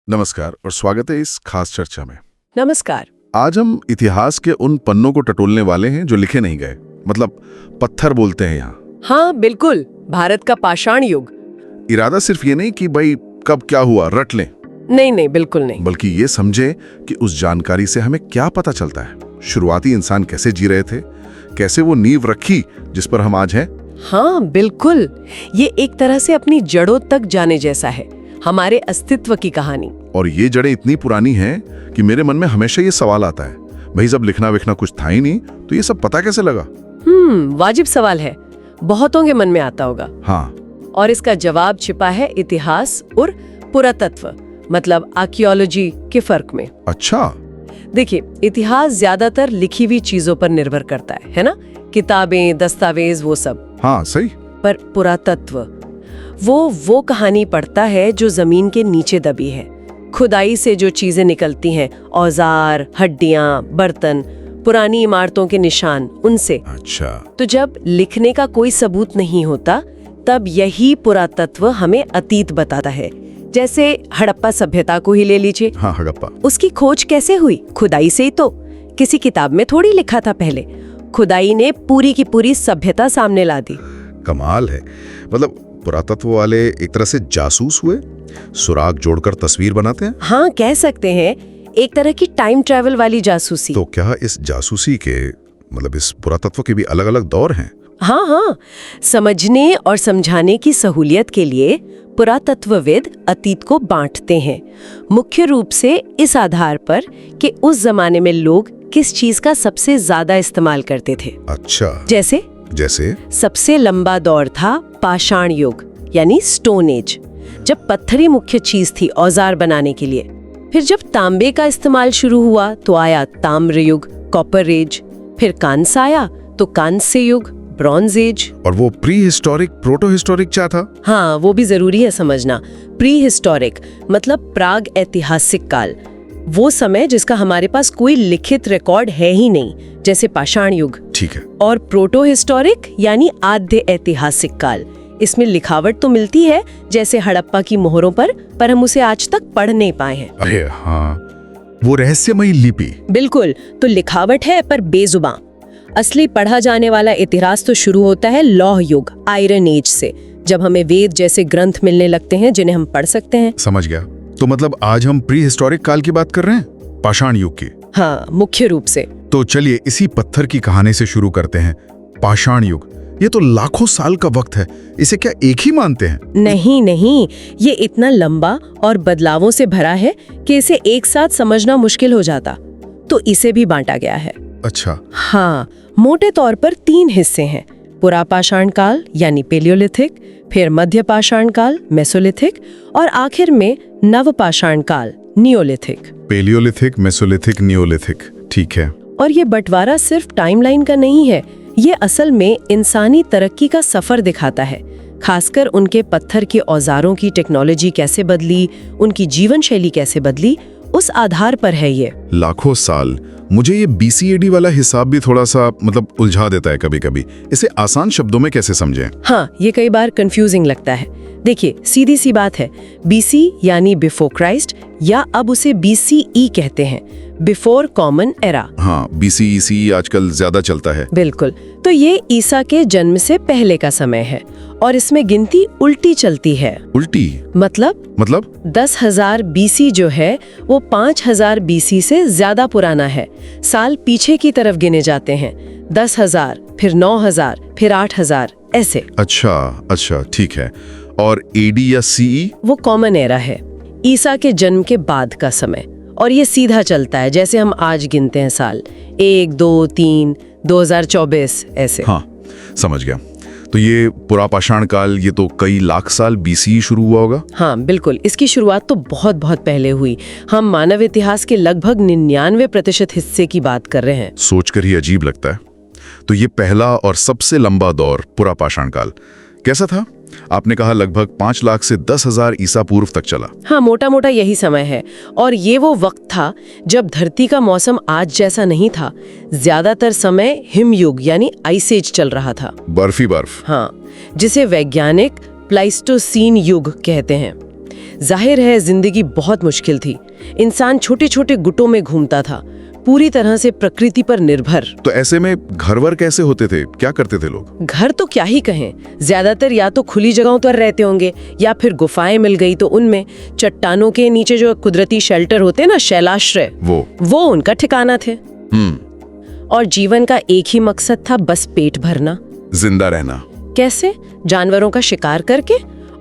नमस्कार और स्वागत है इस खास चर्चा में। नमस्कार। आज हम इतिहास के उन पन्नों को टटोलने वाले हैं जो लिखे नहीं गए, मतलब पत्थर बोलते हैं यहाँ। हाँ बिल्कुल, भारत का पाषाण युग। इरादा सिर्फ ये नहीं कि भाई कब क्या हुआ रट लें, नहीं नहीं, बिल्कुल नहीं। बल्कि ये समझे कि उस जानकारी से हमें क्या पता चलता है, शुरुआती इंसान कैसे जी रहे थे, कैसे वो नींव रखी जिस पर हम आज हैं। हाँ बिल्कुल, ये एक तरह से अपनी जड़ों तक जाने जैसा है, हमारे अस्तित्व की कहानी। और ये जड़ें इतनी पुरानी हैं कि मेरे मन में हमेशा ये सवाल आता है, भाई जब लिखना विखना कुछ था ही नहीं तो ये सब पता कैसे लगा। वाजिब सवाल है, बहुतों के मन में आता होगा। हाँ, और इसका जवाब छिपा है इतिहास और पुरातत्व, मतलब आर्कियोलॉजी के फर्क में। अच्छा। देखिए, इतिहास ज्यादातर लिखी हुई चीजों पर निर्भर करता है ना, किताबें, दस्तावेज, वो सब। हाँ सही। पर पुरातत्व वो कहानी पढ़ता है जो जमीन के नीचे दबी है, खुदाई से जो चीजें निकलती हैं, औजार, हड्डियां, बर्तन, पुरानी इमारतों के निशान, उनसे। अच्छा। तो जब लिखने का कोई सबूत नहीं होता, तब यही पुरातत्व हमें अतीत बताता है। जैसे हड़प्पा सभ्यता को ही ले लीजिए। हाँ, हड़प्पा। उसकी खोज कैसे हुई? खुदाई से ही तो। किसी किताब में थोड़ी लिखा था पहले, खुदाई ने पूरी की पूरी सभ्यता सामने ला दी। कमाल है, मतलब पुरातत्व वाले एक तरह से जासूस हुए, सुराग जोड़कर तस्वीर बनाते हैं। हाँ कह सकते हैं, एक तरह की टाइम ट्रैवल वाली जासूसी। तो क्या इस जासूसी के मतलब इस पुरातत्व के भी अलग अलग दौर हैं? हाँ, समझने और समझाने की सहूलियत के लिए पुरातत्वविद अतीत को बांटते हैं, मुख्य रूप से इस आधार पर कि उस जमाने में लोग किस चीज का सबसे ज्यादा इस्तेमाल करते थे। अच्छा। जैसे सबसे लंबा दौर था पाषाण युग, यानी स्टोन एज, जब पत्थर ही मुख्य चीज थी औजार बनाने के लिए। फिर जब तांबे का इस्तेमाल शुरू हुआ तो आया ताम्र युग, कॉपर एज। फिर कांस्य आया तो कांस्य युग, ब्रॉन्ज एज। और वो प्री हिस्टोरिक, प्रोटो हिस्टोरिक क्या था? हाँ, वो भी जरूरी है समझना। प्री हिस्टोरिक मतलब प्राग ऐतिहासिक काल, वो समय जिसका हमारे पास कोई लिखित रिकॉर्ड है ही नहीं, जैसे पाषाण युग। ठीक है। और प्रोटो हिस्टोरिक यानी आद्य ऐतिहासिक काल, इसमें लिखावट तो मिलती है जैसे हड़प्पा की मोहरों पर हम उसे आज तक पढ़ नहीं पाए हैं। अरे हाँ, वो रहस्यमयी लिपि। बिल्कुल, तो लिखावट है पर बेजुबां। असली पढ़ा जाने वाला इतिहास तो शुरू होता है लौह युग, आयरन एज से, जब हमें वेद जैसे ग्रंथ मिलने लगते हैं जिन्हें हम पढ़ सकते हैं। समझ गया। तो मतलब आज हम प्री हिस्टोरिक काल की बात कर रहे हैं, पाषाण युग की। हाँ, मुख्य रूप से। तो चलिए इसी पत्थर की कहानी से शुरू करते हैं। पाषाण युग, ये तो लाखों साल का वक्त है, इसे क्या एक ही मानते हैं? नहीं, ये इतना लंबा और बदलावों से भरा है कि इसे एक साथ समझना मुश्किल हो जाता, तो इसे भी बांटा गया है। अच्छा। हाँ, मोटे तौर पर 3 हिस्से हैं, पुरापाषाण काल यानी पेलियोलिथिक, फिर मध्य पाषाण काल मेसोलिथिक, और आखिर में नवपाषाण काल नियोलिथिक। पेलियोलिथिक, मेसोलिथिक, नियोलिथिक, ठीक है। और ये बंटवारा सिर्फ टाइमलाइन का नहीं है, ये असल में इंसानी तरक्की का सफर दिखाता है, खासकर उनके पत्थर के औजारों की टेक्नोलॉजी कैसे बदली, उनकी जीवन शैली कैसे बदली, उस आधार पर है ये। लाखों साल। मुझे ये BCAD वाला हिसाब भी थोड़ा सा मतलब उलझा देता है कभी कभी, इसे आसान शब्दों में कैसे समझें? हाँ, ये कई बार कंफ्यूजिंग लगता है। देखिए, सीधी सी बात है, BC यानी बिफोर क्राइस्ट, या अब उसे BCE कहते हैं, बिफोर कॉमन एरा। हाँ, BCEC आजकल ज्यादा चलता है। बिल्कुल, तो ये ईसा के जन्म से पहले का समय है, और इसमें गिनती उल्टी चलती है। उल्टी मतलब 10,000 BC जो है वो 5,000 BC से ज्यादा पुराना है। साल पीछे की तरफ गिने जाते हैं, 10,000, फिर 9,000, फिर 8,000, ऐसे। अच्छा, ठीक है। और AD या CE? वो कॉमन एरा है, ईसा के जन्म के बाद का समय, और ये सीधा चलता है जैसे हम आज गिनते हैं साल, 1, 2, 3, 2024, ऐसे। हाँ, समझ गया। तो ये पुरापाषाण काल, ये तो कई लाख साल BCE शुरू हुआ होगा? हाँ बिल्कुल, इसकी शुरुआत तो बहुत पहले हुई। हम मानव इतिहास के लगभग 99% हिस्से की बात कर रहे हैं। सोचकर ही अजीब लगता है। तो ये पहला और सबसे लंबा दौर पुरापाषाण काल कैसा था? आपने कहा लगभग 5 लाख से 10,000 ईसा पूर्व तक चला। हाँ, मोटा यही समय है, और ये वो वक्त था जब धरती का मौसम आज जैसा नहीं था। ज्यादातर समय हिमयुग यानी आइस एज चल रहा था, बर्फ। हाँ, जिसे वैज्ञानिक प्लाइस्टोसीन युग कहते हैं। जाहिर है जिंदगी बहुत मुश्किल थी। इंसान छोटे छोटे गुटों में घूमता था, पूरी तरह से प्रकृति पर निर्भर। तो ऐसे में घरवर कैसे होते थे, क्या करते थे लोग? घर तो क्या ही कहें, ज्यादातर या तो खुली जगहों पर रहते होंगे या फिर गुफाएं मिल गई तो उनमें। चट्टानों के नीचे जो कुदरती शेल्टर होते हैं ना, शैलाश्रय, वो उनका ठिकाना थे। और जीवन का एक ही मकसद था, बस पेट भरना, जिंदा रहना। कैसे? जानवरों का शिकार करके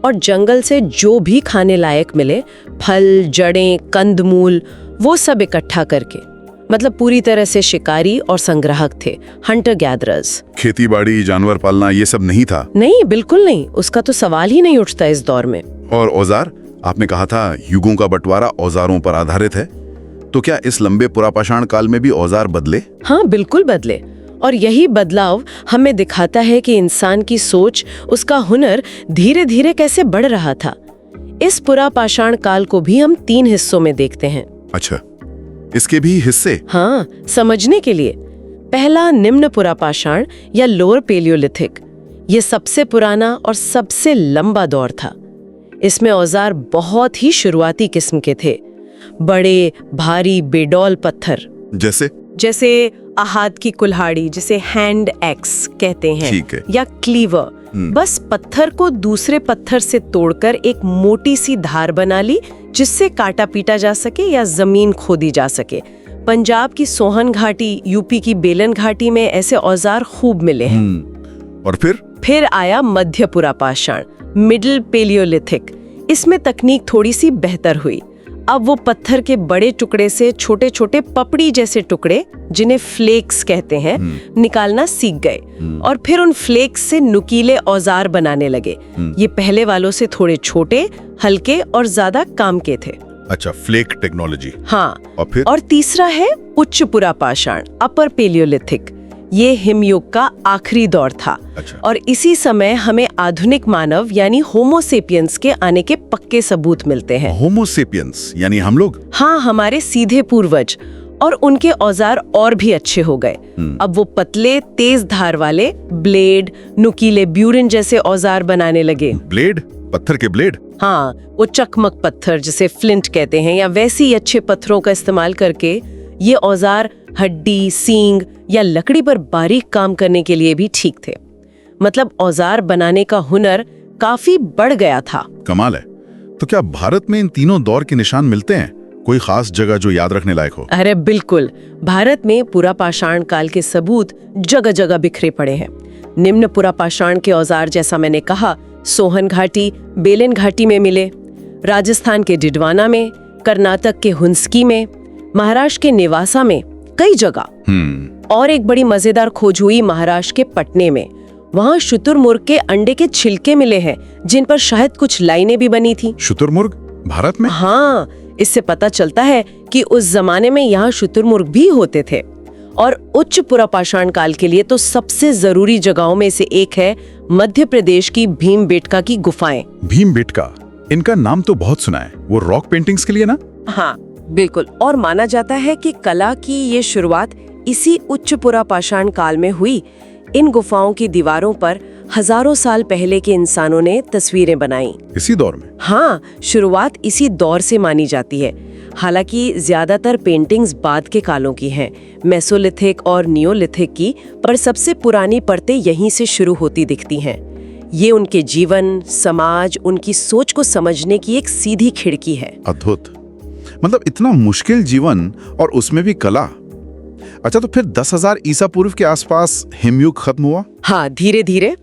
और जंगल से जो भी खाने लायक मिले, फल, जड़ें, कंदमूल, वो सब इकट्ठा करके। मतलब पूरी तरह से शिकारी और संग्राहक थे, हंटर गैदरर्स। खेती बाड़ी, जानवर पालना, ये सब नहीं था? नहीं, बिल्कुल नहीं, उसका तो सवाल ही नहीं उठता इस दौर में। और औजार? आपने कहा था युगों का बंटवारा औजारों पर आधारित है, तो क्या इस लंबे पुरापाषाण काल में भी औजार बदले? हाँ, बिल्कुल बदले। और यही बदलाव हमें दिखाता है कि इंसान की सोच, उसका हुनर धीरे धीरे कैसे बढ़ रहा था। इस पुरापाषाण काल को भी हम 3 हिस्सों में देखते हैं। अच्छा, इसके भी हिस्से? हाँ, समझने के लिए। पहला निम्न पुरापाषाण या लोअर पेलियोलिथिक, ये सबसे पुराना और सबसे लंबा दौर था। इसमें औजार बहुत ही शुरुआती किस्म के थे, बड़े भारी बेडौल पत्थर, जैसे हाथ की कुल्हाड़ी, जिसे हैंड एक्स कहते हैं, ठीक है, या क्लीवर। बस पत्थर को दूसरे पत्थर से तोड़कर एक मोटी सी धार बना ली, जिससे काटा पीटा जा सके या जमीन खोदी जा सके। पंजाब की सोहन घाटी, यूपी की बेलन घाटी में ऐसे औजार खूब मिले हैं। और फिर आया मध्य पुरापाषाण, मिडिल पेलियोलिथिक। इसमें तकनीक थोड़ी सी बेहतर हुई। अब वो पत्थर के बड़े टुकड़े से छोटे छोटे पपड़ी जैसे टुकड़े, जिन्हें फ्लेक्स कहते हैं, निकालना सीख गए। और फिर उन फ्लेक्स से नुकीले औजार बनाने लगे। ये पहले वालों से थोड़े छोटे, हल्के और ज्यादा काम के थे। अच्छा, फ्लेक टेक्नोलॉजी। हाँ, और फिर? और तीसरा है उच्च पुरापाषाण, अपर पेलियोलिथिक। ये हिमयुग का आखिरी दौर था। अच्छा। और इसी समय हमें आधुनिक मानव यानी होमोसेपियंस के आने के पक्के सबूत मिलते हैं। होमोसेपियंस यानी हम लोग? हाँ, हमारे सीधे पूर्वज। और उनके औजार और भी अच्छे हो गए। अब वो पतले, तेज धार वाले ब्लेड, नुकीले ब्यूरिन जैसे औजार बनाने लगे। ब्लेड? पत्थर के ब्लेड? हाँ, वो चकमक पत्थर जिसे फ्लिंट कहते हैं, या वैसे ही अच्छे पत्थरों का इस्तेमाल करके ये औजार हड्डी, सींग या लकड़ी पर बारीक काम करने के लिए भी ठीक थे। मतलब औजार बनाने का हुनर काफी बढ़ गया था। कमाल है। तो क्या भारत में इन तीनों दौर के निशान मिलते हैं? कोई खास जगह जो याद रखने लायक हो? अरे बिल्कुल, भारत में पुरापाषाण काल के सबूत जगह जगह बिखरे पड़े हैं। निम्न पुरापाषाण के औजार, जैसा मैंने कहा, सोहन घाटी, बेलन घाटी में मिले, राजस्थान के डिडवाना में, कर्नाटक के हुंसकी में, महाराष्ट्र के नेवासा में, कई जगह। और एक बड़ी मजेदार खोज हुई महाराष्ट्र के पटने में। वहाँ शुतुरमुर्ग के अंडे के छिलके मिले हैं, जिन पर शायद कुछ लाइनें भी बनी थी। शुतुरमुर्ग भारत में? हाँ, इससे पता चलता है कि उस जमाने में यहाँ शुतुरमुर्ग भी होते थे। और उच्च पुरापाषाण काल के लिए तो सबसे जरूरी जगहों में से एक है मध्य प्रदेश की भीमबेटका की गुफाएं। भीमबेटका, इनका नाम तो बहुत सुना है। वो रॉक पेंटिंग्स के लिए ना? हाँ, बिल्कुल। और माना जाता है कि कला की ये शुरुआत इसी उच्च पुरापाषाण काल में हुई। इन गुफाओं की दीवारों पर हजारों साल पहले के इंसानों ने तस्वीरें बनाई। इसी दौर में? हाँ, शुरुआत इसी दौर से मानी जाती है। हालांकि ज्यादातर पेंटिंग्स बाद के कालों की हैं, मेसोलिथिक और नियोलिथिक की, पर सबसे पुरानी परतें यहीं से शुरू होती दिखती हैं। ये उनके जीवन, समाज, उनकी सोच को समझने की एक सीधी खिड़की है। अद्भुत। मतलब इतना मुश्किल जीवन और उसमें भी कला। अच्छा, तो फिर 10,000 ईसा पूर्व के आसपास हिमयुग खत्म हुआ? हाँ, धीरे धीरे।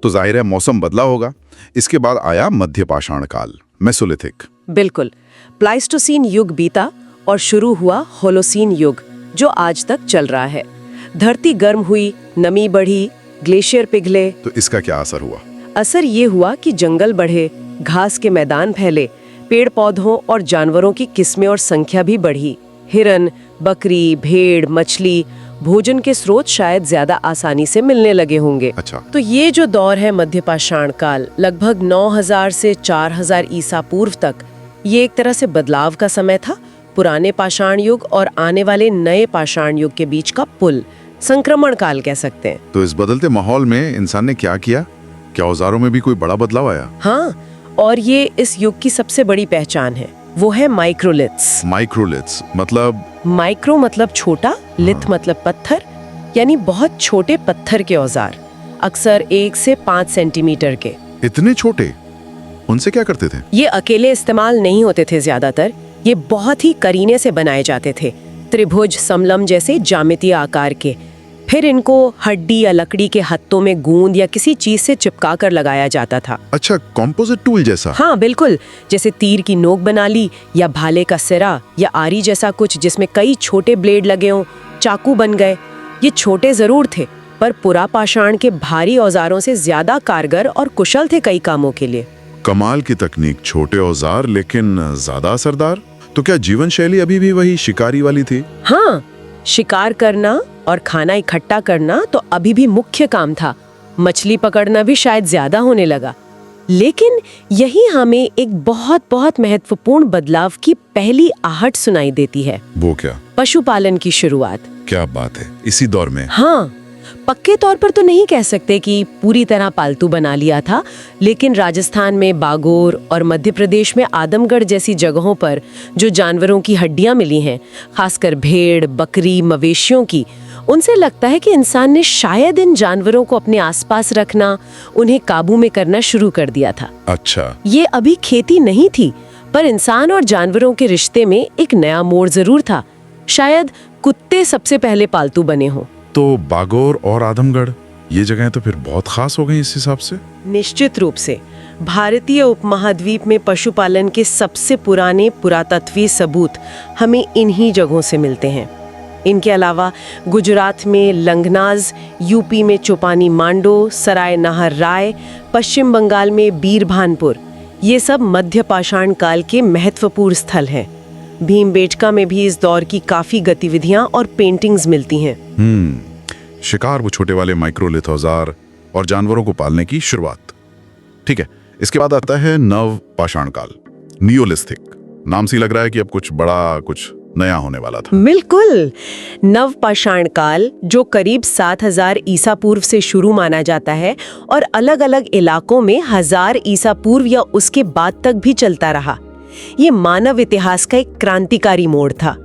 तो जाहिर है मौसम बदला होगा। इसके बाद आया मध्य पाषाण काल, मेसोलिथिक। बिल्कुल, प्लाइस्टोसीन युग बीता और शुरू हुआ होलोसीन युग, जो आज तक चल रहा है। धरती गर्म हुई, नमी बढ़ी, ग्लेशियर पिघले। तो इसका क्या असर हुआ? असर ये हुआ कि जंगल बढ़े, घास के मैदान फैले, पेड़ पौधों और जानवरों की किस्में और संख्या भी बढ़ी। हिरन, बकरी, भेड़, मछली, भोजन के स्रोत शायद ज्यादा आसानी से मिलने लगे होंगे। अच्छा। तो ये जो दौर है मध्य पाषाण काल, लगभग 9000 से 4000 ईसा पूर्व तक, ये एक तरह से बदलाव का समय था। पुराने पाषाण युग और आने वाले नए पाषाण युग के बीच का पुल, संक्रमण काल कह सकते हैं। तो इस बदलते माहौल में इंसान ने क्या किया? क्या औजारों में भी कोई बड़ा बदलाव आया? हाँ, और ये इस युग की सबसे बड़ी पहचान है, वो है माइक्रोलिथ्स। माइक्रोलिथ्स मतलब? माइक्रो मतलब छोटा, लिथ मतलब पत्थर, यानी बहुत छोटे पत्थर के औजार, अक्सर 1 से 5 सेंटीमीटर के। इतने छोटे? उनसे क्या करते थे? ये अकेले इस्तेमाल नहीं होते थे ज्यादातर, ये बहुत ही करीने से बनाए जाते थे, त्रिभुज, समलम जैसे ज्यामितीय आकार के। फिर इनको हड्डी या लकड़ी के हत्थों में गूंद या किसी चीज से चिपका कर लगाया जाता था। अच्छा, कॉम्पोजिट टूल जैसा? हाँ बिल्कुल, जैसे तीर की नोक बना ली या भाले का सिरा या आरी जैसा कुछ जिसमें कई छोटे ब्लेड लगे हों, चाकू बन गए। ये छोटे जरूर थे, पर पुरापाषाण के भारी औजारों से ज्यादा कारगर और कुशल थे कई कामों के लिए। कमाल की तकनीक, छोटे औजार लेकिन ज्यादा असरदार। तो क्या जीवन शैली अभी भी वही शिकारी वाली थी? हाँ, शिकार करना और खाना इकट्ठा करना तो अभी भी मुख्य काम था। मछली पकड़ना भी शायद ज्यादा होने लगा। लेकिन यही हमें एक बहुत बहुत महत्वपूर्ण बदलाव की पहली आहट सुनाई देती है। वो क्या? पशुपालन की शुरुआत। क्या बात है, इसी दौर में? हाँ, पक्के तौर पर तो नहीं कह सकते कि पूरी तरह पालतू बना लिया था, लेकिन राजस्थान में बागोर और मध्य प्रदेश में आदमगढ़ जैसी जगहों पर जो जानवरों की हड्डियां मिली हैं, खासकर भेड़, बकरी, मवेशियों की, उनसे लगता है कि इंसान ने शायद इन जानवरों को अपने आसपास रखना, उन्हें काबू में करना शुरू कर दिया था। अच्छा। ये अभी खेती नहीं थी, पर इंसान और जानवरों के रिश्ते में एक नया मोड़ जरूर था। शायद कुत्ते सबसे पहले पालतू बने हों। तो बागोर और आदमगढ़, ये जगहें तो फिर बहुत खास हो गई इस हिसाब से। निश्चित रूप से भारतीय उपमहाद्वीप में पशुपालन के सबसे पुराने पुरातत्वीय सबूत हमें इन्हीं जगहों से मिलते हैं। इनके अलावा गुजरात में लंगनाज, यूपी में चौपानी मांडो, सराय नाहर राय, पश्चिम बंगाल में बीरभानपुर, ये सब मध्य पाषाण काल के महत्वपूर्ण स्थल हैं। भीमबेटका में भी इस दौर की काफी गतिविधियां और पेंटिंग्स मिलती हैं। शिकार, वो छोटे वाले माइक्रोलिथ औजार और जानवरों को पालने की शुरुआत। ठीक है, इसके बाद आता है नव पाषाण काल, नियोलिथिक। नाम से लग रहा है कि अब कुछ बड़ा, कुछ नया होने वाला था। बिल्कुल, नव पाषाण काल जो करीब 7000 ईसा पूर्व से शुरू माना जाता है और अलग अलग इलाकों में 1000 ईसा पूर्व या उसके बाद तक भी चलता रहा। ये मानव इतिहास का एक क्रांतिकारी मोड़ था।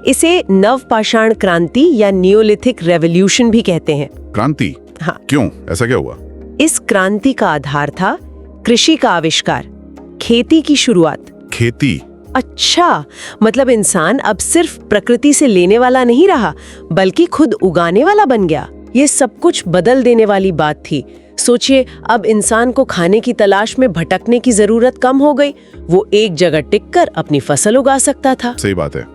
इसे नव पाषाण क्रांति या नियोलिथिक रेवोल्यूशन भी कहते हैं। क्रांति? हाँ। क्यों, ऐसा क्या हुआ? इस क्रांति का आधार था कृषि का आविष्कार, खेती की शुरुआत। खेती? अच्छा, मतलब इंसान अब सिर्फ प्रकृति से लेने वाला नहीं रहा, बल्कि खुद उगाने वाला बन गया। ये सब कुछ बदल देने वाली बात थी। सोचिए, अब इंसान को खाने की तलाश में भटकने की जरूरत कम हो गई। वो एक जगह टिककर अपनी फसल उगा सकता था। सही बात है।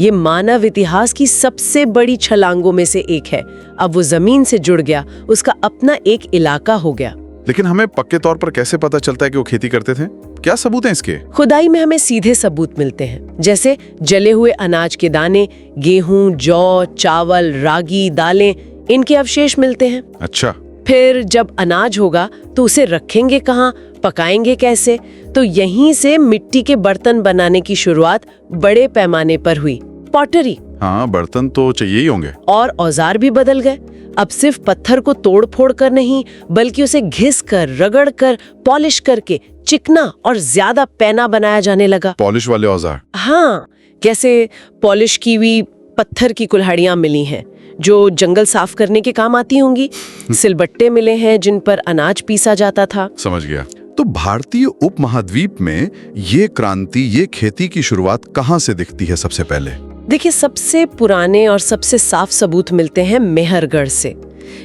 ये मानव इतिहास की सबसे बड़ी छलांगों में से एक है। अब वो जमीन से जुड़ गया, उसका अपना एक इलाका हो गया। लेकिन हमें पक्के तौर पर कैसे पता चलता है कि वो खेती करते थे? क्या सबूत हैं इसके? खुदाई में हमें सीधे सबूत मिलते हैं, जैसे जले हुए अनाज के दाने, गेहूं, जौ, चावल, रागी, दालें, इनके अवशेष मिलते हैं। अच्छा। फिर जब अनाज होगा तो उसे रखेंगे कहाँ, पकाएंगे कैसे? तो यहीं से मिट्टी के बर्तन बनाने की शुरुआत बड़े पैमाने पर हुई। पॉटरी। हाँ, बर्तन तो चाहिए ही होंगे। और औजार भी बदल गए। अब सिर्फ पत्थर को तोड़ फोड़ कर नहीं, बल्कि उसे घिस कर, रगड़ कर, पॉलिश करके चिकना और ज्यादा पैना बनाया जाने लगा। पॉलिश वाले औजार? हाँ, कैसे पॉलिश की हुई पत्थर की कुल्हाड़ियां मिली हैं जो जंगल साफ करने के काम आती होंगी। सिलबट्टे मिले हैं जिन पर अनाज पीसा जाता था। समझ गया। तो भारतीय उपमहाद्वीप में ये क्रांति, ये खेती की शुरुआत कहाँ से दिखती है सबसे पहले? देखिए, सबसे पुराने और सबसे साफ सबूत मिलते हैं मेहरगढ़ से।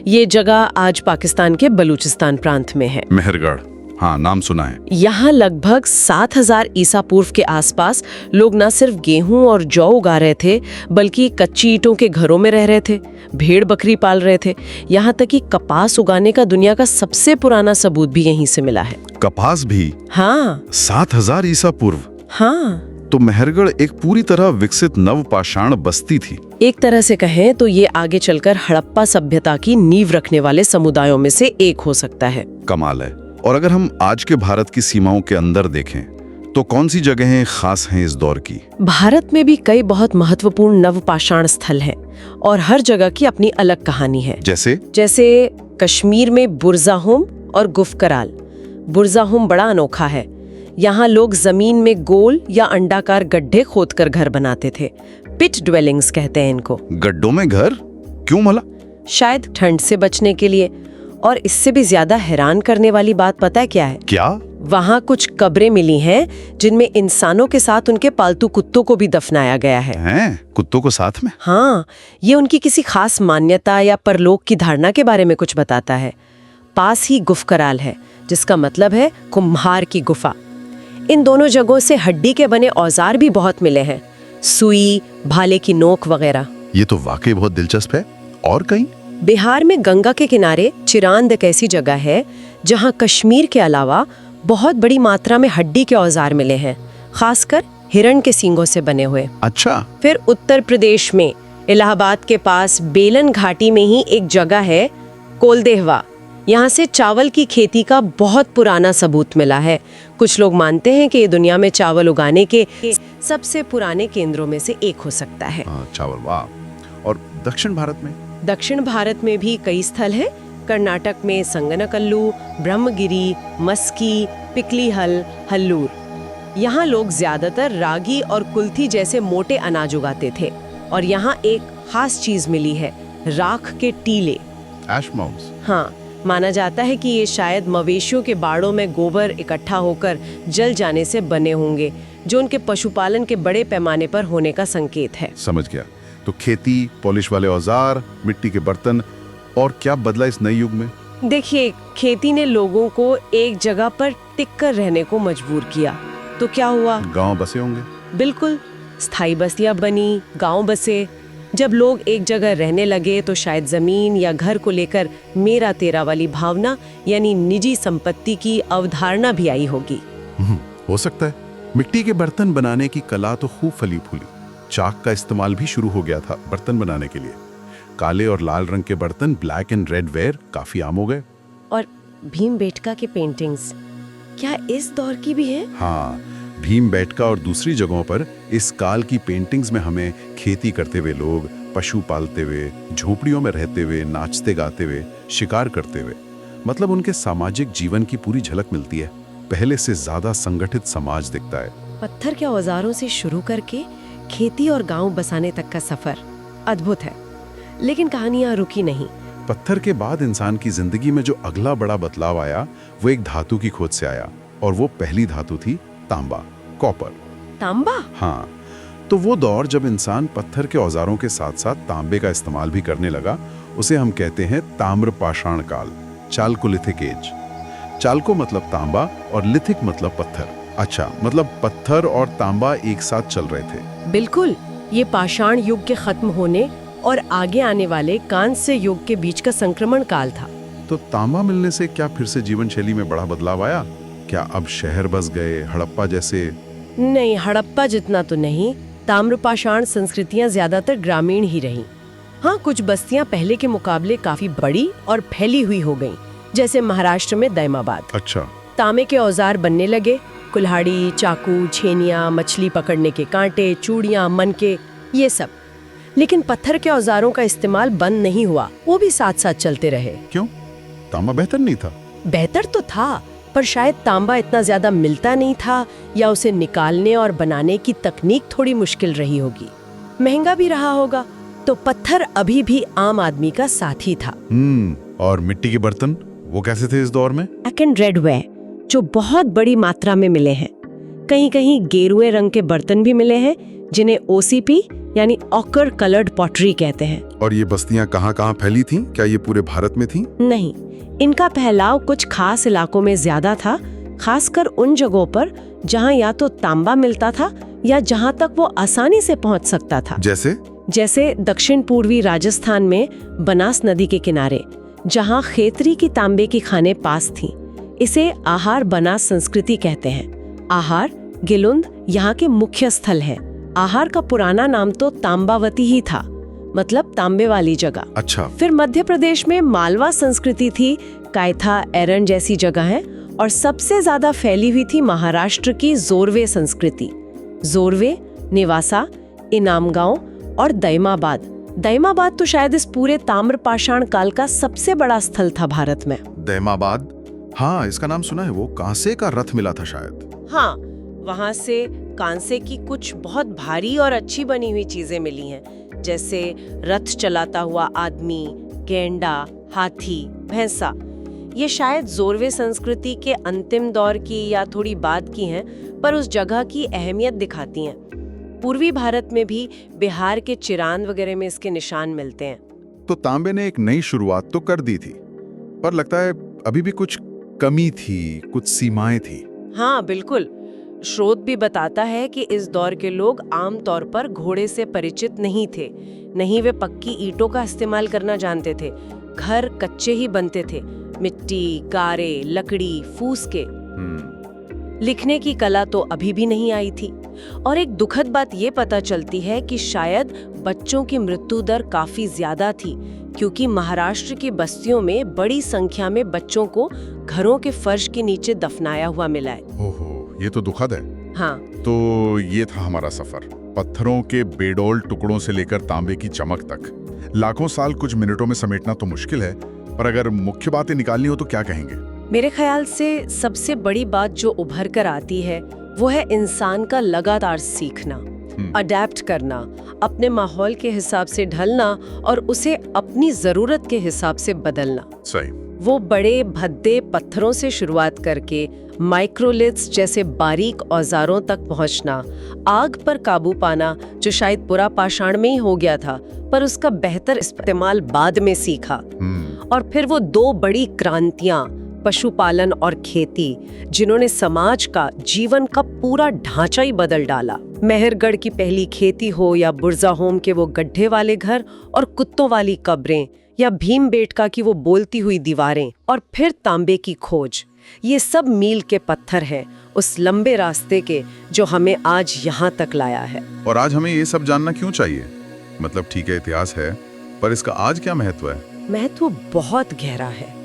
ये जगह आज पाकिस्तान के बलूचिस्तान प्रांत में है। मेहरगढ़, हाँ, नाम सुना है। यहाँ लगभग 7000 ईसा पूर्व के आसपास लोग न सिर्फ गेहूं और जौ उगा रहे थे, बल्कि कच्ची ईंटों के घरों में रह रहे थे, भेड़ बकरी पाल रहे थे। यहाँ तक कि कपास उगाने का दुनिया का सबसे पुराना सबूत भी यहीं से मिला है। कपास भी? हाँ। 7000 ईसा पूर्व? हाँ। तो मेहरगढ़ एक पूरी तरह विकसित नवपाषाण बस्ती थी। एक तरह से कहें तो ये आगे चलकर हड़प्पा सभ्यता की नींव रखने वाले समुदायों में से एक हो सकता है। कमाल है। और अगर हम आज के भारत की सीमाओं के अंदर देखें तो कौन सी जगहें खास हैं इस दौर की? भारत में भी कई बहुत महत्वपूर्ण नवपाषाण स्थल हैं और हर जगह की अपनी अलग कहानी है। जैसे कश्मीर में बुरज़ाहोम और गुफकराल। बुरज़ाहोम बड़ा अनोखा है। यहाँ लोग जमीन में गोल या अंडाकार गड्ढे खोदकर घर बनाते थे। पिट ड्वेलिंग्स कहते हैं इनको। गड्ढों में घर क्यों भला? शायद ठंड से बचने के लिए। और इससे भी ज्यादा हैरान करने वाली बात पता है क्या है? क्या? वहाँ कुछ कब्रें मिली हैं जिनमें इंसानों के साथ उनके पालतू कुत्तों को भी दफनाया गया है। हैं? कुत्तों को साथ में? हाँ, ये उनकी किसी खास मान्यता या परलोक की धारणा के बारे में कुछ बताता है। पास ही गुफकराल है, जिसका मतलब है कुम्हार की गुफा। इन दोनों जगहों से हड्डी के बने औजार भी बहुत मिले हैं, सुई, भाले की नोक वगैरह। ये तो वाकई बहुत दिलचस्प है। और कहीं? बिहार में गंगा के किनारे चिरांद एक ऐसी जगह है जहाँ कश्मीर के अलावा बहुत बड़ी मात्रा में हड्डी के औजार मिले हैं, खासकर हिरण के सींगों से बने हुए। अच्छा। फिर उत्तर प्रदेश में इलाहाबाद के पास बेलन घाटी में ही एक जगह है कोलदेहवा। यहाँ से चावल की खेती का बहुत पुराना सबूत मिला है। कुछ लोग मानते हैं कि ये दुनिया में चावल उगाने के सबसे पुराने केंद्रों में से एक हो सकता है। चावल, वाह। और दक्षिण भारत में? दक्षिण भारत में भी कई स्थल हैं। कर्नाटक में संगनकल्लू, ब्रह्मगिरी, मस्की, पिकलीहल, हल्लूर। यहाँ लोग ज्यादातर रागी और कुल्थी जैसे मोटे अनाज उगाते थे। और यहाँ एक खास चीज मिली है, राख के टीले। एश माउस। हाँ, माना जाता है कि ये शायद मवेशियों के बाड़ों में गोबर इकट्ठा होकर जल जाने से बने होंगे, जो उनके पशुपालन के बड़े पैमाने पर होने का संकेत है। समझ गया। तो खेती, पॉलिश वाले औजार, मिट्टी के बर्तन, और क्या बदला इस नए युग में? देखिए, खेती ने लोगों को एक जगह पर टिक कर रहने को मजबूर किया। तो क्या हुआ? गांव बसे होंगे। बिल्कुल, स्थायी बस्तियां बनी, गांव बसे। जब लोग एक जगह रहने लगे तो शायद जमीन या घर को लेकर मेरा तेरा वाली भावना, यानी निजी संपत्ति की अवधारणा भी आई होगी। हो सकता है। मिट्टी के बर्तन बनाने की कला तो खूब फली फूली। चाक का इस्तेमाल भी शुरू हो गया था बर्तन बनाने के लिए। काले और लाल रंग के बर्तन, ब्लैक एंड रेड वेयर, काफी आम हो गए। और भीमबेटका के पेंटिंग्स क्या इस दौर की भी हैं? हाँ, भीमबेटका और दूसरी जगहों पर इस काल की पेंटिंग्स में हमें खेती करते हुए लोग, पशु पालते हुए, झोपड़ियों में रहते हुए, नाचते गाते हुए, शिकार करते हुए, मतलब उनके सामाजिक जीवन की पूरी झलक मिलती है। पहले से ज्यादा संगठित समाज दिखता है। पत्थर के औजारों से शुरू करके खेती और गांव बसाने तक का सफर अद्भुत है। लेकिन कहानियां रुकी नहीं। पत्थर के बाद इंसान की जिंदगी में जो अगला बड़ा बदलाव आया, वो एक धातु की खोज से आया। और वो पहली धातु थी तांबा, कॉपर। तांबा? हाँ, तो वो दौर जब इंसान पत्थर के औजारों के साथ साथ तांबे का इस्तेमाल भी करने लगा, उसे हम कहते हैं ताम्र पाषाण काल, चालकोलिथिक एज। चालको मतलब तांबा और लिथिक मतलब पत्थर। अच्छा, मतलब पत्थर और तांबा एक साथ चल रहे थे। बिल्कुल, ये पाषाण युग के खत्म होने और आगे आने वाले कांस्य युग के बीच का संक्रमण काल था। तो तांबा मिलने से क्या फिर से जीवन शैली में बड़ा बदलाव आया? क्या अब शहर बस गए, हड़प्पा जैसे? नहीं, हड़प्पा जितना तो नहीं। ताम्रपाषाण संस्कृतियां ज्यादातर ग्रामीण ही रहीं। हाँ, कुछ बस्तियां पहले के मुकाबले काफी बड़ी और फैली हुई हो गईं, जैसे महाराष्ट्र में दैमाबाद। अच्छा। तांबे के औजार बनने लगे, कुल्हाड़ी, चाकू, छेनियां, मछली पकड़ने के कांटे, चूड़ियां, मनके, ये सब। लेकिन पत्थर के औजारों का इस्तेमाल बंद नहीं हुआ, वो भी साथ साथ चलते रहे। क्यों? तांबा बेहतर नहीं था? बेहतर तो था, पर शायद तांबा इतना ज्यादा मिलता नहीं था, या उसे निकालने और बनाने की तकनीक थोड़ी मुश्किल रही होगी। महंगा भी रहा होगा। तो पत्थर अभी भी आम आदमी का साथी था। और मिट्टी के बर्तन, वो कैसे थे इस दौर में? ब्लैक एंड रेड वेयर, जो बहुत बड़ी मात्रा में मिले हैं। कहीं कहीं गेरुए रंग के बर्तन भी मिले हैं, जिन्हें ओसीपी यानी ऑकर कलर्ड पॉटरी कहते हैं। और ये बस्तियां कहाँ-कहाँ फैली थीं? क्या ये पूरे भारत में थीं? नहीं, इनका फैलाव कुछ खास इलाकों में ज्यादा था, खासकर उन जगहों पर जहां या तो तांबा मिलता था या जहां तक वो आसानी से पहुंच सकता था। जैसे दक्षिण पूर्वी राजस्थान में बनास नदी के किनारे, जहां खेतरी की तांबे की खानें पास थीं। इसे आहार बनास संस्कृति कहते हैं। आहार, गिलुंद यहाँ के मुख्य स्थल हैं। आहार का पुराना नाम तो तांबावती ही था, मतलब तांबे वाली जगह। अच्छा। फिर मध्य प्रदेश में मालवा संस्कृति थी, कायथा, एरन जैसी जगह है। और सबसे ज्यादा फैली हुई थी महाराष्ट्र की जोरवे संस्कृति। जोरवे, नेवासा, इनामगांव और दैमाबाद। दैमाबाद तो शायद इस पूरे ताम्रपाषाण काल का सबसे बड़ा स्थल था भारत में। दैमाबाद, हाँ, इसका नाम सुना है। वो कांसे का रथ मिला था शायद। हाँ, वहाँ से कांसे की कुछ बहुत भारी और अच्छी बनी हुई चीजें मिली हैं, जैसे रथ चलाता हुआ आदमी, गेंडा, हाथी, भैंसा। ये शायद जोरवे संस्कृति के अंतिम दौर की या थोड़ी बाद की हैं, पर उस जगह की अहमियत दिखाती हैं। पूर्वी भारत में भी बिहार के चिरांद वगैरह में इसके निशान मिलते हैं। तो तांबे ने एक नई शुरुआत तो कर दी थी, पर लगता है अभी भी कुछ कमी थी, कुछ सीमाएं थी। हाँ बिल्कुल। स्रोत भी बताता है कि इस दौर के लोग आमतौर पर घोड़े से परिचित नहीं थे, नहीं वे पक्की ईंटों का इस्तेमाल करना जानते थे। घर कच्चे ही बनते थे, मिट्टी, गारे, लकड़ी, फूस के। लिखने की कला तो अभी भी नहीं आई थी। और एक दुखद बात ये पता चलती है कि शायद बच्चों की मृत्यु दर काफी ज्यादा थी, क्योंकि महाराष्ट्र की बस्तियों में बड़ी संख्या में बच्चों को घरों के फर्श के नीचे दफनाया हुआ मिला है। ओहो, ये तो दुखद है। हाँ, तो ये था हमारा सफर, पत्थरों के बेडौल टुकड़ों से लेकर तांबे की चमक तक। लाखों साल कुछ मिनटों में समेटना तो मुश्किल है, पर अगर मुख्य बातें निकालनी हो तो क्या कहेंगे? मेरे ख्याल से सबसे बड़ी बात जो उभर कर आती है वो है इंसान का लगातार सीखना, अडेप्ट करना, अपने माहौल के हिसाब से ढलना और उसे अपनी जरूरत के हिसाब से बदलना। सही। वो बड़े भद्दे पत्थरों से शुरुआत करके माइक्रोलिथ्स जैसे बारीक औजारों तक पहुंचना, आग पर काबू पाना जो शायद पूरा पाषाण में ही हो गया था, पर उसका बेहतर इस्तेमाल बाद में सीखा। और फिर वो दो बड़ी क्रांतियां, पशुपालन और खेती, जिन्होंने समाज का, जीवन का पूरा ढांचा ही बदल डाला। मेहरगढ़ की पहली खेती हो या बुर्जाहोम के वो गड्ढे वाले घर और कुत्तों वाली कब्रें, या भीमबेटका की वो बोलती हुई दीवारें, और फिर तांबे की खोज, ये सब मील के पत्थर हैं उस लंबे रास्ते के जो हमें आज यहाँ तक लाया है। और आज हमें ये सब जानना क्यों चाहिए? मतलब ठीक है, इतिहास है, पर इसका आज क्या महत्व है? महत्व बहुत गहरा है।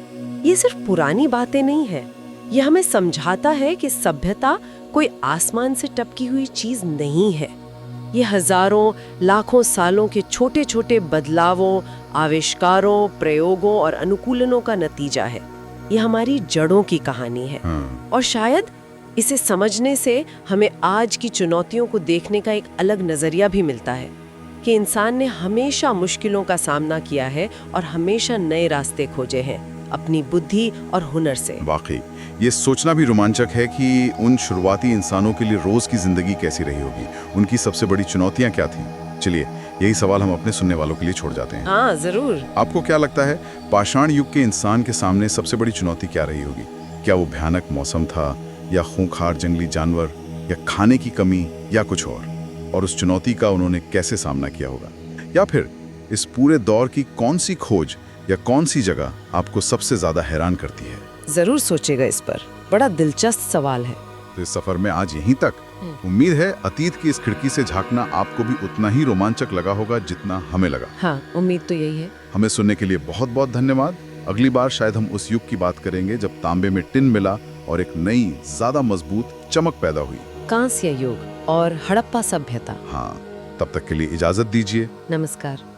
ये सिर्फ पुरानी बातें नहीं है, ये हमें समझाता है कि सभ्यता कोई आसमान से टपकी हुई चीज नहीं है। ये हजारों लाखों सालों के छोटे छोटे बदलावों, आविष्कारों, प्रयोगों और अनुकूलनों का नतीजा है। ये हमारी जड़ों की कहानी है। और शायद इसे समझने से हमें आज की चुनौतियों को देखने का एक अलग नजरिया भी मिलता है कि इंसान ने हमेशा मुश्किलों का सामना किया है और हमेशा नए रास्ते खोजे हैं अपनी बुद्धि और हुनर से। वाकई ये सोचना भी रोमांचक है कि उन शुरुआती इंसानों के लिए रोज की जिंदगी कैसी रही होगी, उनकी सबसे बड़ी चुनौतियां क्या थी। चलिए, यही सवाल हम अपने सुनने वालों के लिए छोड़ जाते हैं। हाँ जरूर। आपको क्या लगता है, पाषाण युग के इंसान के सामने सबसे बड़ी चुनौती क्या रही होगी? क्या वो भयानक मौसम था, या खूंखार जंगली जानवर, या खाने की कमी, या कुछ और उस चुनौती का उन्होंने कैसे सामना किया होगा? या फिर इस पूरे दौर की कौन सी खोज या कौन सी जगह आपको सबसे ज्यादा हैरान करती है? जरूर सोचेगा इस पर, बड़ा दिलचस्प सवाल है। तो इस सफर में आज यहीं तक। उम्मीद है अतीत की इस खिड़की से झांकना आपको भी उतना ही रोमांचक लगा होगा जितना हमें लगा। हाँ, उम्मीद तो यही है। हमें सुनने के लिए बहुत बहुत धन्यवाद। अगली बार शायद हम उस युग की बात करेंगे जब तांबे में टिन मिला और एक नई, ज्यादा मजबूत चमक पैदा हुई। कांस्य युग और हड़प्पा सभ्यता। हाँ, तब तक के लिए इजाजत दीजिए। नमस्कार।